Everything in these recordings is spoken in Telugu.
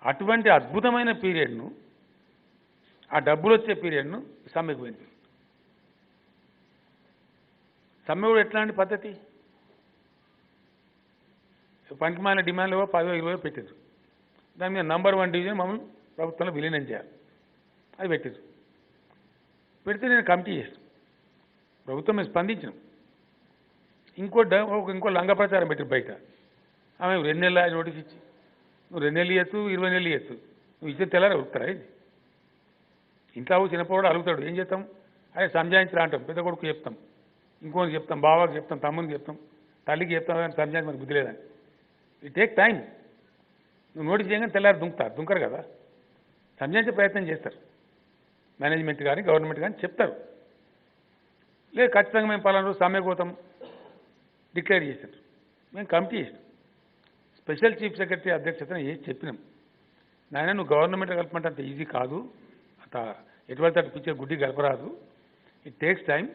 అటువంటి అద్భుతమైన పీరియడ్ను ఆ డబ్బులు వచ్చే పీరియడ్ను సమ్మెకు పోయింది. సమ్మె కూడా ఎట్లాంటి పద్ధతి, పనికిమాలిన డిమాండ్లు 10-20 పెట్టారు. దాని మీద నంబర్ 1 డివిజన్ మమ్మల్ని ప్రభుత్వంలో విలీనం చేయాలి అది పెట్టారు. పెడితే నేను కమిటీ చేస్తాను, ప్రభుత్వం మేము స్పందించినాం. ఇంకో లంగ ప్రచారం పెట్టారు బయట. ఆమె 2 నెలల నోటీస్ ఇచ్చి నువ్వు 2 నెలలు ఇవ్వచ్చు 20 నెలలు ఇవ్వచ్చు, నువ్వు ఇచ్చే తెల్లారి అడుగుతారా? ఇది ఇంట్లో చిన్నపోడు అడుగుతాడు, ఏం చేస్తాం? అదే సంజాయించరా అంటాం, పెద్ద కొడుకు చెప్తాం, ఇంకోకి చెప్తాం, బావాకి చెప్తాం, తమ్మునికి చెప్తాం, తల్లికి చెప్తాం, కానీ సంజాయించి మనకు బుద్ధి లేదని. It take time. నువ్వు నోటీస్ చేయగానే తెల్లారి దుంకరు కదా, సంజాయించే ప్రయత్నం చేస్తారు. మేనేజ్మెంట్ కానీ గవర్నమెంట్ కానీ చెప్తారు, లేదు ఖచ్చితంగా మేము పలానా రోజు సమ్మె పోతాం డిక్లేర్ చేశారు. మేము కమిటీ చేసినాం, స్పెషల్ చీఫ్ సెక్రటరీ అధ్యక్షతన చేసి చెప్పినాం, నాయన నువ్వు గవర్నమెంట్ కలపమంటే అంత ఈజీ కాదు, అంత ఎటువంటి అటు పిక్చర్ గుడ్డి గడపరాదు, ఇట్ టేక్స్ టైం.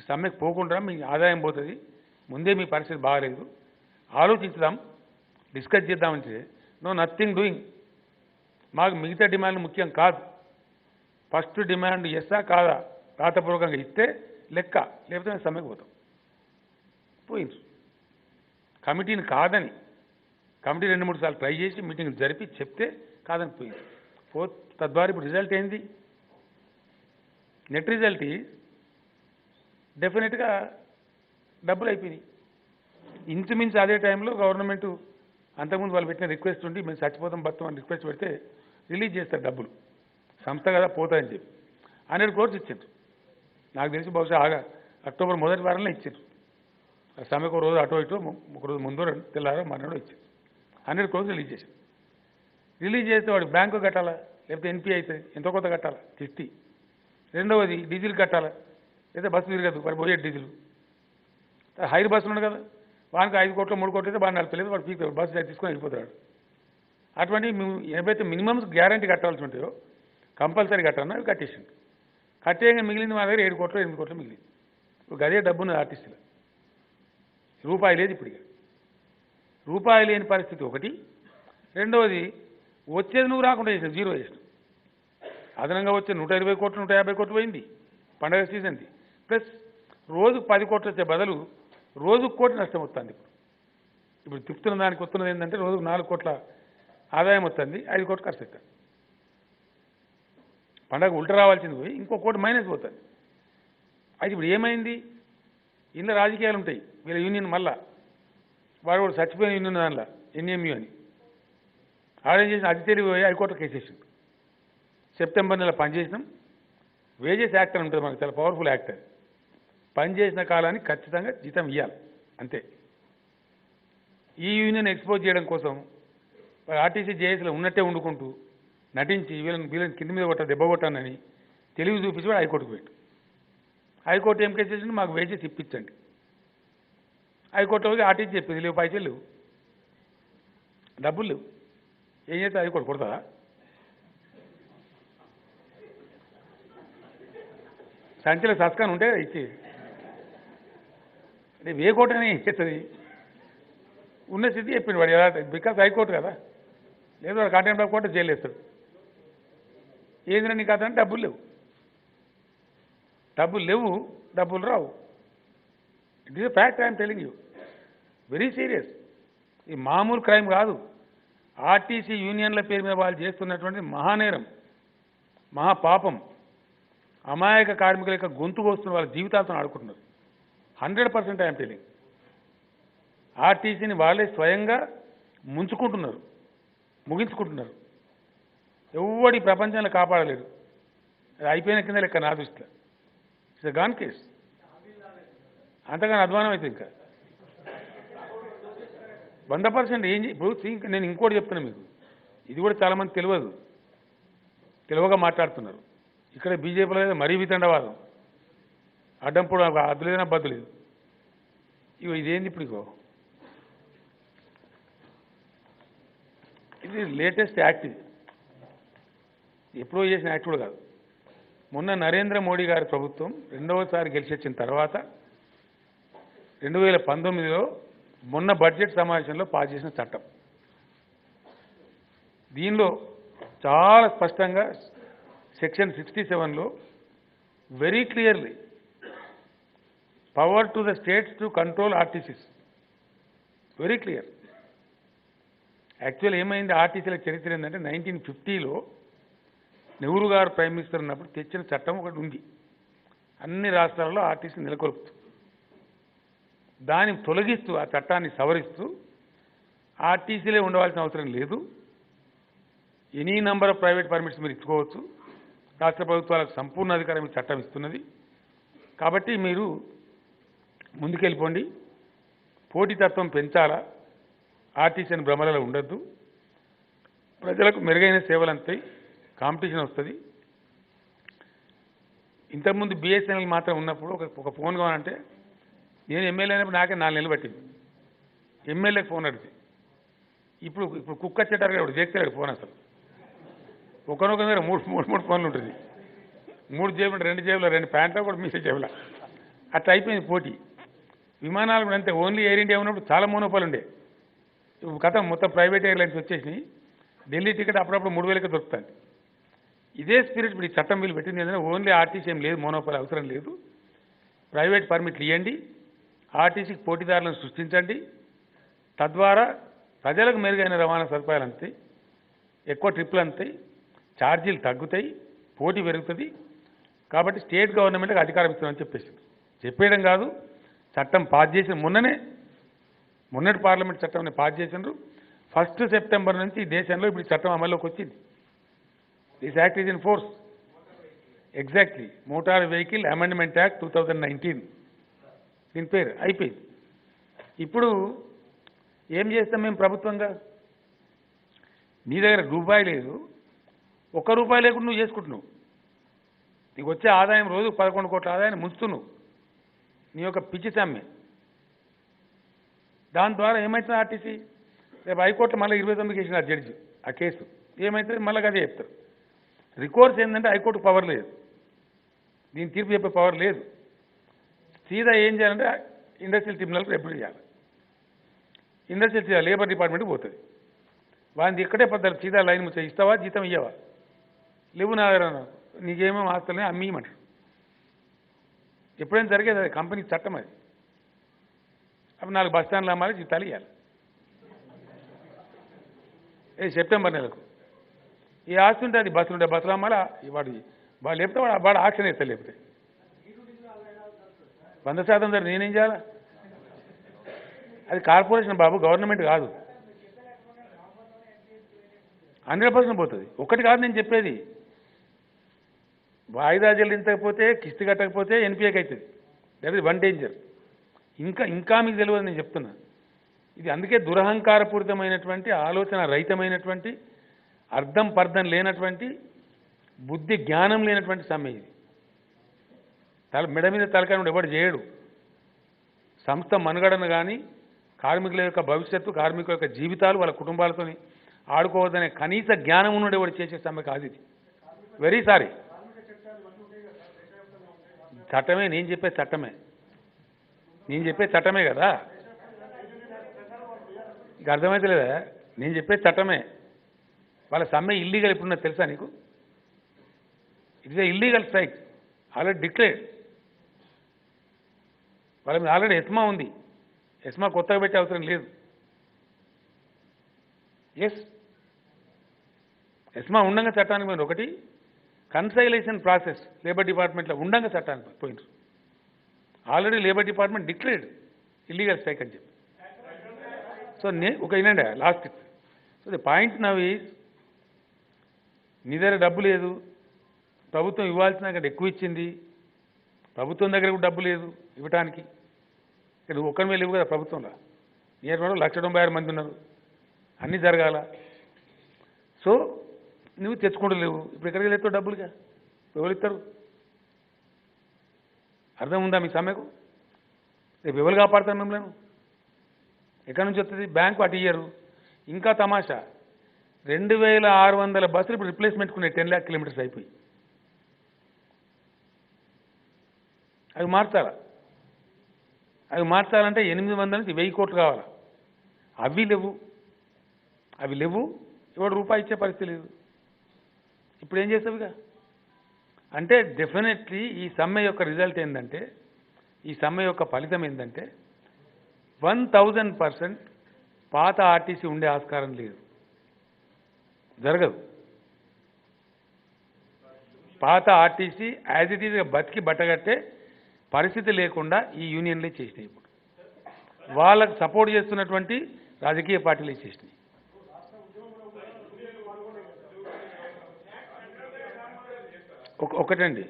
సమ్మెకు పోకుండా మీ ఆదాయం పోతుంది, ముందే మీ పరిస్థితి బాగాలేదు, ఆలోచించుదాం, డిస్కస్ చేద్దామంటే నో నథింగ్ డూయింగ్. మాకు మిగతా డిమాండ్లు ముఖ్యం కాదు, ఫస్ట్ డిమాండ్ ఎస్సా కాదా రాతపూర్వకంగా ఇస్తే లెక్క, లేకపోతే మేము సమ్మెకు పోతాం. పోయింది కమిటీని కాదని, కమిటీ 2-3 సార్లు ట్రై చేసి మీటింగ్ జరిపి చెప్తే కాదని పోయింది. తద్వారా ఇప్పుడు రిజల్ట్ ఏంది? నెట్ రిజల్ట్ డెఫినెట్గా డబ్బులు అయిపోయినాయి. ఇంచుమించు అదే టైంలో గవర్నమెంట్ అంతకుముందు వాళ్ళు పెట్టిన రిక్వెస్ట్ ఉండి మేము చచ్చిపోతాం బతాం అని రిక్వెస్ట్ పెడితే రిలీజ్ చేస్తారు డబ్బులు, సంస్థ కదా పోతాయని చెప్పి 100 crores ఇచ్చారు. నాకు తెలిసి బహుశా అక్టోబర్ మొదటి వారంలో ఇచ్చారు. సమ్మెకు రోజు అటో ఇటో ఒక రోజు ముందు తెల్లారో మర్నాడో ఇచ్చారు. 100 crores రిలీజ్ చేశారు. రిలీజ్ చేస్తే వాడు బ్యాంకు కట్టాలా, లేకపోతే ఎన్పీ అయితే ఎంతో కొంత కట్టాలా కిస్తీ. రెండవది డీజిల్ కట్టాలా, లేదా బస్సు తిరగదు వాడు పోయే డీజిల్. హైర్ బస్సులు ఉన్నాడు కదా, వానికి 5 కోట్లు 3 కోట్లు అయితే బాగా నడపలేదు, వాడు పీక్ బస్సు తీసుకొని వెళ్ళిపోతాడు. అటువంటి ఏవైతే మినిమమ్స్ గ్యారంటీ కట్టాల్సి ఉంటాయో కంపల్సరీ కట్టాలన్నా అవి కట్టేసిండు. కట్టేయంగా మిగిలింది మా దగ్గర 7 కోట్లు 8 కోట్లు మిగిలింది. ఇప్పుడు అదే డబ్బున్నది ఆర్టిస్టులు, రూపాయి లేదు. ఇప్పుడు రూపాయి లేని పరిస్థితి ఒకటి. రెండవది వచ్చేది నువ్వు రాకుండా చేసినావు, జీరో చేసినావు. అదనంగా వచ్చే 120 కోట్లు 150 కోట్లు పోయింది పండగ సీజన్ది. ప్లస్ రోజుకు 10 కోట్లు వచ్చే బదులు రోజుకు కోటి నష్టం వస్తుంది. ఇప్పుడు తిప్పుతున్న దానికి వస్తున్నది ఏంటంటే రోజుకు 4 కోట్ల ఆదాయం వస్తుంది, 5 కోట్లు ఖర్చు అవుతుంది. పండగ ఉల్ట రావాల్సింది పోయి ఇంకో కోటి మైనస్ పోతుంది. అయితే ఇప్పుడు ఏమైంది? ఇందులో రాజకీయాలు ఉంటాయి. వీళ్ళ యూనియన్ మళ్ళా వాడు కూడా చచ్చిపోయిన యూనియన్ దానిలో ఎన్ఎంయూ అని ఆర్డర్ చేసిన అతి తెలివి పోయి హైకోర్టులో కేసేసింది. సెప్టెంబర్ నెల పనిచేసినాం. వేజెస్ యాక్ట్ అని ఉంటుంది, మనకు చాలా పవర్ఫుల్ యాక్ట్. అది పనిచేసిన కాలానికి ఖచ్చితంగా జీతం ఇవ్వాలి అంతే. ఈ యూనియన్ ఎక్స్పోజ్ చేయడం కోసం ఆర్టీసీ జేఏసీలో ఉన్నట్టే వండుకుంటూ నటించి వీళ్ళని కింద మీద దెబ్బ కొట్టానని తెలివి చూపించి కూడా హైకోర్టుకు పెట్టు. హైకోర్టు ఏం కేసు చేసింది? మాకు వేజెస్ ఇప్పించండి. హైకోర్టులోకి ఆర్టీసీ చెప్పింది లేవు, పైసలు లేవు, డబ్బులు లేవు. ఏం చేస్తే హైకోర్టు కొడతారా? సంచల సస్కాన్ ఉంటే ఇచ్చి అంటే ఏ కోర్టు అని ఏం చేస్తుంది? ఉన్న స్థితి చెప్పింది వాడు ఎలా, బికాస్ హైకోర్టు కదా. లేదు వాడు కంటెంప్ట్ ఆఫ్ కోర్టు జైలు వేస్తాడు. ఏంద్రా నీకు అతను డబ్బులు లేవు, డబ్బులు రావు. It is a fact I'm telling you, very serious. ఈ మామూలు క్రైమ్ కాదు. ఆర్టీసీ యూనియన్ల పేరు మీద వాళ్ళు చేస్తున్నటువంటి మహానేరం, మహాపాపం. అమాయక కార్మికుల యొక్క గొంతు కోస్తున్న వాళ్ళ జీవితాలతో ఆడుకుంటున్నారు. 100% ఐఎమ్ టెలింగ్. ఆర్టీసీని వాళ్ళే స్వయంగా ముంచుకుంటున్నారు, ముగించుకుంటున్నారు. ఎవడి ప్రపంచంలో కాపాడలేరు. అది అయిపోయిన కింద లెక్క నా దృష్టిలో. It's a gone case. అంతగానో అధ్వానం అయితే ఇంకా 100% ఏం ఇప్పుడు నేను ఇంకోటి చెప్తున్నా మీకు, ఇది కూడా చాలామంది తెలియగా మాట్లాడుతున్నారు. ఇక్కడ బీజేపీలో లేదా మరీ వితండవాదం, అడ్డంపుడు అద్దు లేదన్నా బద్దు లేదు. ఇదేంది ఇప్పుడు? ఇది లేటెస్ట్ యాక్ట్. ఇది ఎప్పుడో చేసిన యాక్ట్ కూడా కాదు. మొన్న నరేంద్ర మోడీ గారి ప్రభుత్వం రెండవసారి గెలిచొచ్చిన తర్వాత 2019లో మొన్న బడ్జెట్ సమావేశంలో పాస్ చేసిన చట్టం. దీనిలో చాలా స్పష్టంగా సెక్షన్ 67లో very clearly power to the states to control RTCs, very clear. Actual ఏమైంది ఆర్టీసీల చరిత్ర ఏంటంటే 1950లో నెహ్రూ గారు ప్రైమ్ మినిస్టర్ ఉన్నప్పుడు తెచ్చిన చట్టం ఒకటి ఉంది, అన్ని రాష్ట్రాల్లో ఆర్టీసీ నెలకొల్పుతూ. దాన్ని తొలగిస్తూ ఆ చట్టాన్ని సవరిస్తూ ఆర్టీసీలే ఉండవలసిన అవసరం లేదు, any number of private permits మీరు ఇచ్చుకోవచ్చు, రాష్ట్ర ప్రభుత్వాలకు సంపూర్ణ అధికారం ఈ చట్టం ఇస్తున్నది. కాబట్టి మీరు ముందుకెళ్ళిపోండి, పోటీతత్వం పెంచాలా, ఆర్టీసీని భ్రమలలో ఉండొద్దు, ప్రజలకు మెరుగైన సేవలు అంతాయి, కాంపిటీషన్ వస్తుంది. ఇంతకుముందు బిఎస్ఎన్ఎల్ మాత్రం ఉన్నప్పుడు ఒక ఫోన్ కావాలంటే నేను ఎమ్మెల్యే అయినప్పుడు నాకే 4 నెలలు పట్టింది ఎమ్మెల్యేకి ఫోన్ అడిగితే. ఇప్పుడు కుక్క చెట్టారు ఇప్పుడు చేస్తాడు ఫోన్, అసలు ఒకనొక దగ్గర మూడు ఫోన్లు ఉంటుంది, 3 జేబులు 2 జేబులు 2 ప్యాంట్లు కూడా మీసే జేబుల, అట్లా అయిపోయింది పోటీ. విమానాలు కూడా అంతే, ఓన్లీ ఎయిర్ ఇండియా ఉన్నప్పుడు చాలా మోనోపాలు ఉండే, ఇప్పుడు కథ మొత్తం ప్రైవేట్ ఎయిర్లైన్స్ వచ్చేసినాయి. ఢిల్లీ టికెట్ అప్పుడప్పుడు 3,000కి దొరుకుతుంది. ఇదే స్పిరిట్ ఇప్పుడు ఈ చట్టం వీళ్ళు పెట్టింది ఏంటంటే ఓన్లీ ఆర్టీసీ ఏం లేదు, మోనోపాల్ అవసరం లేదు, ప్రైవేట్ పర్మిట్లు ఇవ్వండి, ఆర్టీసీకి పోటీదారులను సృష్టించండి, తద్వారా ప్రజలకు మెరుగైన రవాణా సదుపాయాలు అందుతాయి, ఎక్కువ ట్రిప్పులు అందుతాయి, ఛార్జీలు తగ్గుతాయి, పోటీ పెరుగుతుంది. కాబట్టి స్టేట్ గవర్నమెంట్కి అధికారం ఇస్తామని చెప్పేయడం కాదు, చట్టం పాస్ చేసిన మొన్నటి పార్లమెంట్ చట్టం పాస్ చేసినారు. 1 సెప్టెంబర్ నుంచి ఈ దేశంలో ఇప్పుడు చట్టం అమల్లోకి వచ్చింది. This act is in force. Exactly, motor vehicle amendment act 2019 దీని పేరు అయిపోయింది. ఇప్పుడు ఏం చేస్తాం మేము ప్రభుత్వంగా? నీ దగ్గర రూపాయి లేదు, ₹1 లేకుండా నువ్వు చేసుకుంటున్నావు, నీకు వచ్చే ఆదాయం రోజు 11 కోట్ల ఆదాయాన్ని ముంచుతున్నావు నీ యొక్క పిచ్చి సమ్మె. దాని ద్వారా ఏమవుతుంది ఆర్టీసీ? రేపు హైకోర్టులో మళ్ళీ 29కి వేసిన ఆ జడ్జి ఆ కేసు ఏమవుతుంది మళ్ళీ అదే చెప్తారు. రికోర్స్ ఏంటంటే హైకోర్టు పవర్ లేదు, దీని తీర్పు చెప్పే పవర్ లేదు. సీదా ఏం చేయాలంటే ఇండస్ట్రియల్ ట్రిబ్యునల్కి రిపోర్ట్ చేయాలి, ఇండస్ట్రియల్ లేబర్ డిపార్ట్మెంట్కి పోతుంది, వాడిని ఇక్కడే పద్ధతి సీదా లైన్ ముచ్చ ఇస్తావా జీతం ఇయ్యవా, లేవు నా దగ్గర నీకేమేమి ఆస్తులని అమ్మీయమంటారు. ఎప్పుడైనా జరిగేది అది, కంపెనీ చట్టం అది. అప్పుడు 4 బస్ స్టాండ్లు అమ్మాలి, జీతాలు ఇవ్వాలి. సెప్టెంబర్ నెలకు ఈ ఆస్తి ఉంటే అది బస్సులు అమ్మాలా, వాడు లేపితే వాడు ఆక్షన్ వేస్తాడు, లేపితే 100% ధర నేనేం చేయాలా? అది కార్పొరేషన్ బాబు, గవర్నమెంట్ కాదు. 100% పోతుంది. ఒకటి కాదు నేను చెప్పేది, వాయిదా చెల్లించకపోతే కిస్తీ కట్టకపోతే ఎన్పిఏకి అవుతుంది. That is one danger. ఇంకా మీకు తెలియదు నేను చెప్తున్నా. ఇది అందుకే దురహంకారపూరితమైనటువంటి ఆలోచన రహితమైనటువంటి అర్థం పర్థం లేనటువంటి బుద్ధి జ్ఞానం లేనటువంటి సమ్మె ఇది. మెడ మీద తలకాయ ఎవడు చేయడు. సంస్థ మనుగడను కానీ కార్మికుల యొక్క భవిష్యత్తు, కార్మికుల యొక్క జీవితాలు, వాళ్ళ కుటుంబాలతో ఆడుకోవద్దనే కనీస జ్ఞానం ఉన్నది ఎవడు చేసే సమ్మె కాదు ఇది. Very sorry. చట్టమే, నేను చెప్పే చట్టమే కదా, ఇక అర్థమైతే లేదా? నేను చెప్పే చట్టమే. వాళ్ళ సమ్మె ఇల్లీగల్ ఎప్పుడున్నది తెలుసా నీకు? It is a illegal strike, already declared. వాళ్ళ మీద ఆల్రెడీ ఎస్మా ఉంది, ఎస్మా కొత్తగా పెట్టే అవసరం లేదు. ఎస్, ఎస్మా ఉండంగా చట్టానికి పోయినారు. ఒకటి కన్సైలేషన్ ప్రాసెస్ లేబర్ డిపార్ట్మెంట్లో ఉండంగా చట్టానికి పోయినారు. Already labour department declared illegal strike అని చెప్పి. సో ఒక వినండి last. So the point now is, నీ దగ్గర డబ్బు లేదు, ప్రభుత్వం ఇవ్వాల్సిన కంటే ఎక్కువ ఇచ్చింది, ప్రభుత్వం దగ్గర కూడా డబ్బు లేదు ఇవ్వటానికి. ఇక్కడ ఒక్కరి మీద లేవు కదా ప్రభుత్వంలో, నియర్ 196 మంది ఉన్నారు, అన్నీ జరగాల. సో నువ్వు తెచ్చుకుంటూ లేవు, ఇప్పుడు ఎక్కడికి వెళ్తావు డబ్బులుగా? ఎవరు ఇస్తారు? అర్థం ఉందా మీ సమ్మెకు? రేపు ఎవరు కాపాడుతారు మిమ్మల్ని? ఎక్కడి నుంచి వస్తుంది? బ్యాంకు అటు ఇయ్యరు. ఇంకా తమాషా, 2600 బస్సులు ఇప్పుడు రిప్లేస్మెంట్ కొనే 10 lakh కిలోమీటర్స్ అయిపోయి. అవి మార్చాలా? అవి మార్చాలంటే 800 నుంచి 1000 కోట్లు కావాలా? అవి లేవు. ఎవడు రూపాయి ఇచ్చే పరిస్థితి లేదు. ఇప్పుడు ఏం చేస్తావుగా అంటే డెఫినెట్లీ ఈ సమ్మె యొక్క రిజల్ట్ ఏంటంటే, ఈ సమ్మె యొక్క ఫలితం ఏంటంటే 1000% పాత ఆర్టీసీ ఉండే ఆస్కారం లేదు, జరగదు. పాత ఆర్టీసీ యాజ్ ఇట్ ఈజ్గా బతికి బట్టగట్టే పరిస్థితి లేకుండా ఈ యూనియన్లే చేసినాయి. ఇప్పుడు వాళ్ళకు సపోర్ట్ చేస్తున్నటువంటి రాజకీయ పార్టీలే చేసినాయి. ఒకటండి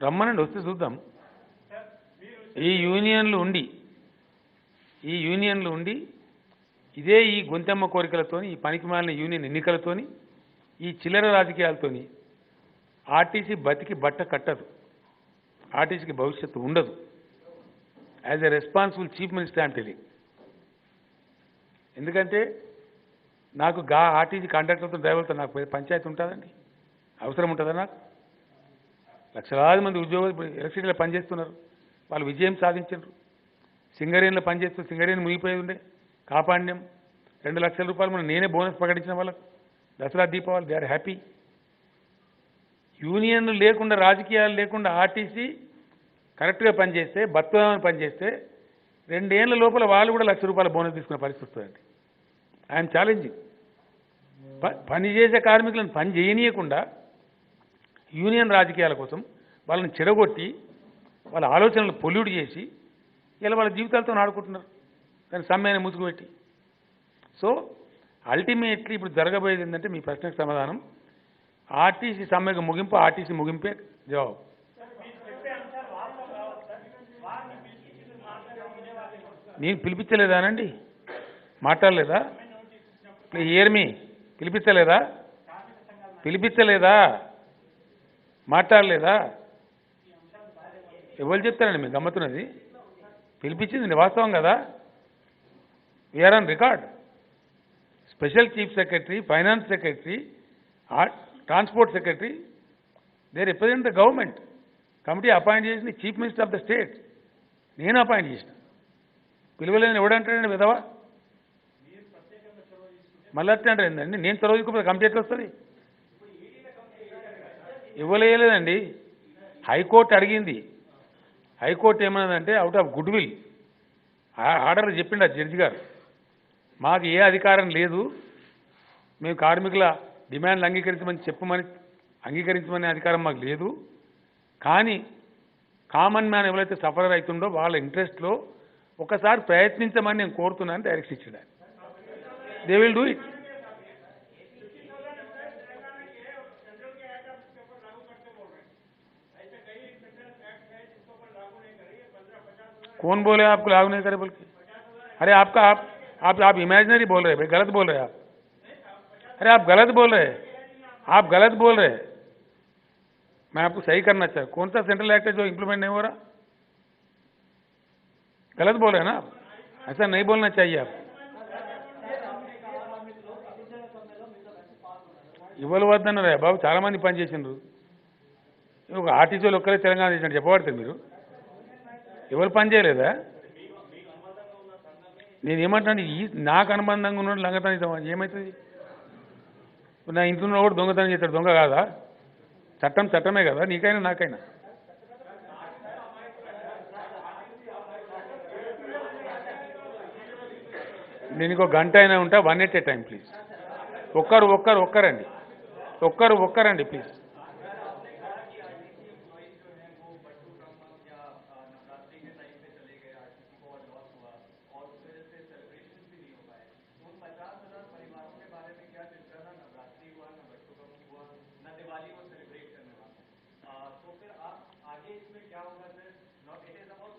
రమ్మనండి, వస్తే చూద్దాం. ఈ యూనియన్లు ఉండి ఇదే ఈ గొంతెమ్మ కోరికలతోని, ఈ పనికిమాలిన యూనియన్ ఎన్నికలతోని, ఈ చిల్లర రాజకీయాలతోని ఆర్టీసీ బతికి బట్ట కట్టదు, ఆర్టీసీకి భవిష్యత్తు ఉండదు. As a responsible chief minister I'm telling. ఎందుకంటే నాకు ఆర్టీసీ కాంట్రాక్టర్లతో డ్రైవర్లతో నాకు పంచాయతీ ఉంటుందండి, అవసరం ఉంటుందా? నాకు లక్షలాది మంది ఉద్యోగులు ఇప్పుడు ఎలక్ట్రిసిటీలో పనిచేస్తున్నారు, వాళ్ళు విజయం సాధించారు. సింగరేణిలో పనిచేస్తూ సింగరేణి మునిగిపోయి ఉండే కాపాడినాం. 2 లక్షల రూపాయలు మనం నేనే బోనస్ ప్రకటించిన వాళ్ళకు Dasara Deepavali, they are happy. యూనియన్లు లేకుండా, రాజకీయాలు లేకుండా ఆర్టీసీ కరెక్ట్గా పనిచేస్తే, బతుకమని పనిచేస్తే 2 ఏళ్ల లోపల వాళ్ళు కూడా 1 లక్ష రూపాయల బోనస్ తీసుకునే పరిస్థితి వస్తుందండి. I'm challenging. పనిచేసే కార్మికులను పని చేయనీయకుండా యూనియన్ రాజకీయాల కోసం వాళ్ళని చెడగొట్టి, వాళ్ళ ఆలోచనలు పొల్యూట్ చేసి ఇలా వాళ్ళ జీవితాలతో ఆడుకుంటున్నారు, కానీ సమ్మెని ముసుగుపెట్టి. సో అల్టిమేట్లీ ఇప్పుడు జరగబోయేది ఏంటంటే, మీ ప్రశ్నకు సమాధానం ఆర్టీసీ సమ్మెకు ముగింపు, ఆర్టీసీ ముగింపే జవాబు. నేను పిలిపించలేదానండి, మాట్లాడలేదా? ఇయర్ మీ పిలిపించలేదా? మాట్లాడలేదా? ఎవరు చెప్తారండి మీకు గమ్మతున్నది? పిలిపించింది వాస్తవం కదా, we're on record. Special chief secretary, finance secretary, transport secretary, they represent the government. Committee appoint చేసింది chief minister of the state, నేను అపాయింట్ చేసిన. పిలువలేని ఎవడంటాడండి విధవా? మళ్ళీ అట్లా అంటారు ఏంటండి? నేను చొరవ తీసుకోకపోతే కమిటీ ఎట్లా వస్తుంది? ఇవ్వలేదండి. హైకోర్టు అడిగింది. హైకోర్టు ఏమన్నదంటే, out of good will order చెప్పిండు ఆ జడ్జి గారు, మాకు ఏ అధికారం లేదు, మేము కార్మికుల డిమాండ్లు అంగీకరించమనే అధికారం మాకు లేదు, కానీ కామన్ మ్యాన్ ఎవరైతే సఫర్ అవుతుండో వాళ్ళ ఇంట్రెస్ట్లో ఒకసారి ప్రయత్నించమని నేను కోరుతున్నాను డైరెక్షన్ ఇచ్చాడు. They will do it. कौन बोले आपको लागू नहीं करे बोल के? अरे आप इमेजिनरी बोल रहे हैं भाई, गलत बोल रहे हैं आप. अरे आप गलत बोल रहे हैं, मैं आपको सही करना चाहता हूँ. कौन सा सेंट्रल एक्ट है जो इम्प्लीमेंट नहीं हो रहा? गलत बोल रहे हैं ना आप, ऐसा नहीं बोलना चाहिए आप. ఇవ్వవద్దన్నారా బాబు? చాలామంది పని చేసిండ్రు. ఒక ఆర్టీసీలు ఒక్కరే తెలంగాణ చేసినట్టు చెప్పబడతారు మీరు. ఎవరు పని చేయలేదా? నేనేమంటాను, నాకు అనుబంధంగా ఉన్నాడు లంగతనం ఏమవుతుంది? నా ఇంట్లో ఉన్న కూడా దొంగతనం చేస్తాడు, దొంగ కాదా? చట్టమే కదా, నీకైనా నాకైనా. నేను ఇంకో గంట అయినా ఉంటా. 1 at a time ప్లీజ్. ఒక్కరండి ప్లీజ్.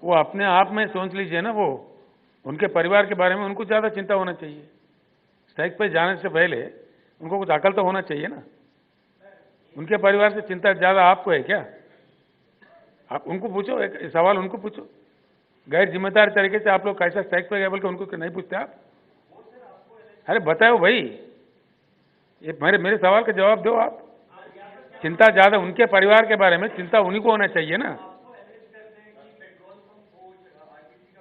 वो अपने आप में सोच लीजिए ना, वो उनके परिवार के बारे में उनको ज़्यादा चिंता होना चाहिए. स्ट्राइक पे जाने से पहले उनको कुछ अकल तो होना चाहिए ना. उनके परिवार से चिंता ज़्यादा आपको है क्या? आप उनको पूछो, एक सवाल उनको पूछो. गैर जिम्मेदार तरीके से आप लोग कैसा स्ट्राइक पे गए बोल के उनको नहीं पूछते आप? अरे बताओ भाई, ये मेरे सवाल का जवाब दो आप. चिंता ज़्यादा उनके परिवार के बारे में चिंता उन्हीं को होना चाहिए ना.